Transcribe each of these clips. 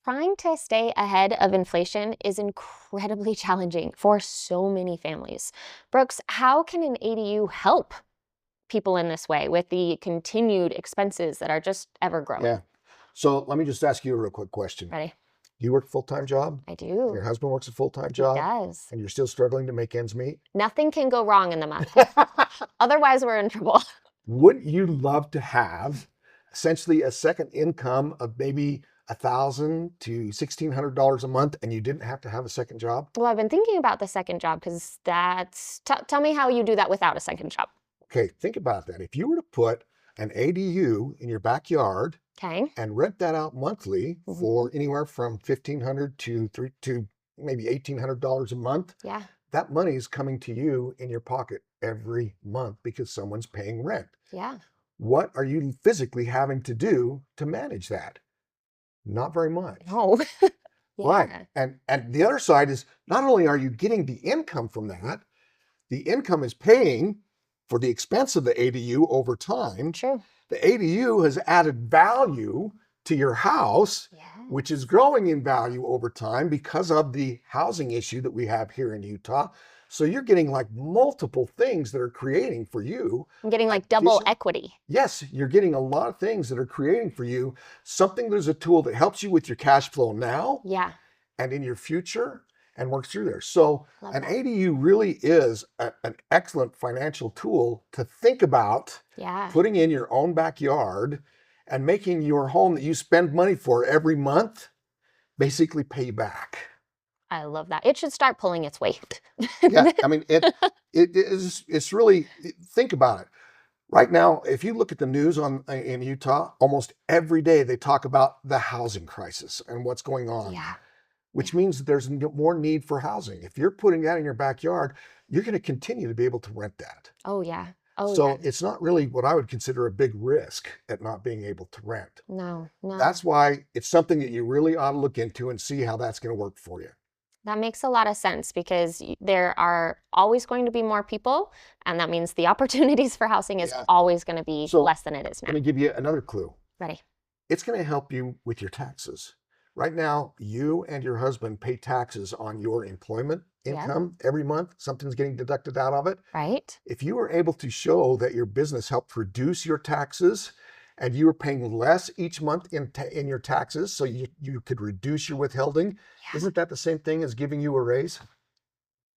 Trying to stay ahead of inflation is incredibly challenging for so many families. Brooks, how can an ADU help people in this way with the continued expenses that are just ever growing? Yeah. So let me just ask you a real quick question. Ready? Do you work a full-time job? I And do. your husband works a full-time He job? does. And you're still struggling to make ends meet? Nothing can go wrong in the month. Otherwise, we're in trouble. Wouldn't you love to have essentially a second income of maybe $1,000 to $1,600 a month, and you didn't have to have a second job? Well, I've been thinking about the second job because tell me how you do that without a second job. Okay, think about that. If you were to put an ADU in your backyard Okay. and rent that out monthly Mhm. for anywhere from $1,500 to maybe $1,800 a month, Yeah. that money is coming to you in your pocket every month because someone's paying rent. Yeah. What are you physically having to do to manage that? Not very much. No. Right. Yeah. And the other side is not only are you getting the income from that, the income is paying for the expense of the ADU over time. True. The ADU has added value to your house, which is growing in value over time because of the housing issue that we have here in Utah. So you're getting like multiple things that are creating for you. I'm getting like double addition- equity. Yes, you're getting a lot of things that are creating for you something. There's a tool that helps you with your cash flow now Yeah. and in your future and works through there. So Love an that. ADU really is an excellent financial tool to think about Yeah. putting in your own backyard and making your home that you spend money for every month basically pay back. I love that. It should start pulling its weight. Yeah, I mean, it's really, think about it. Right now, if you look at the news in Utah, almost every day they talk about the housing crisis and what's going on. Yeah. Which means that there's more need for housing. If you're putting that in your backyard, you're going to continue to be able to rent that. Oh, yeah. Oh, So yeah. it's not really what I would consider a big risk at not being able to rent. No. That's why it's something that you really ought to look into and see how that's going to work for you. That makes a lot of sense because there are always going to be more people, and that means the opportunities for housing is always going to be less than it is now. Let me give you another clue. Ready? It's going to help you with your taxes. Right now, you and your husband pay taxes on your employment income every month. Something's getting deducted out of it. Right. If you were able to show that your business helped reduce your taxes and you were paying less each month in your taxes, so you could reduce your withholding, isn't that the same thing as giving you a raise?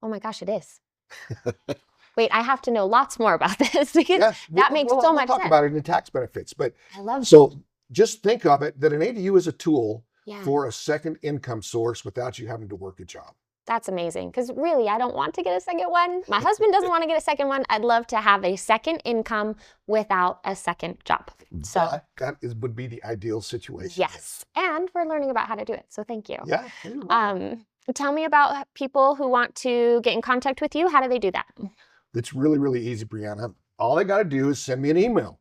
Oh my gosh, it is. Wait, I have to know lots more about this because that makes so much sense. We'll talk about it in tax benefits, but I love so just think of it that an ADU is a tool Yeah. for a second income source without you having to work a job. That's amazing because really, I don't want to get a second one. My husband doesn't want to get a second one. I'd love to have a second income without a second job. So Would be the ideal situation. yes, and we're learning about how to do it. So thank you. Yeah. Tell me about people who want to get in contact with you. How do they do that? It's really, really easy, Brianna. All they got to do is send me an email.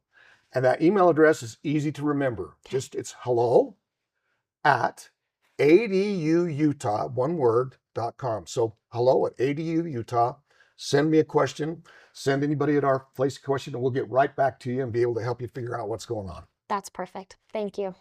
And that email address is easy to remember. It's hello@aduutah, one word, .com. So hello@aduutah. Send me a question. Send anybody at our place a question, and we'll get right back to you and be able to help you figure out what's going on. That's perfect. Thank you.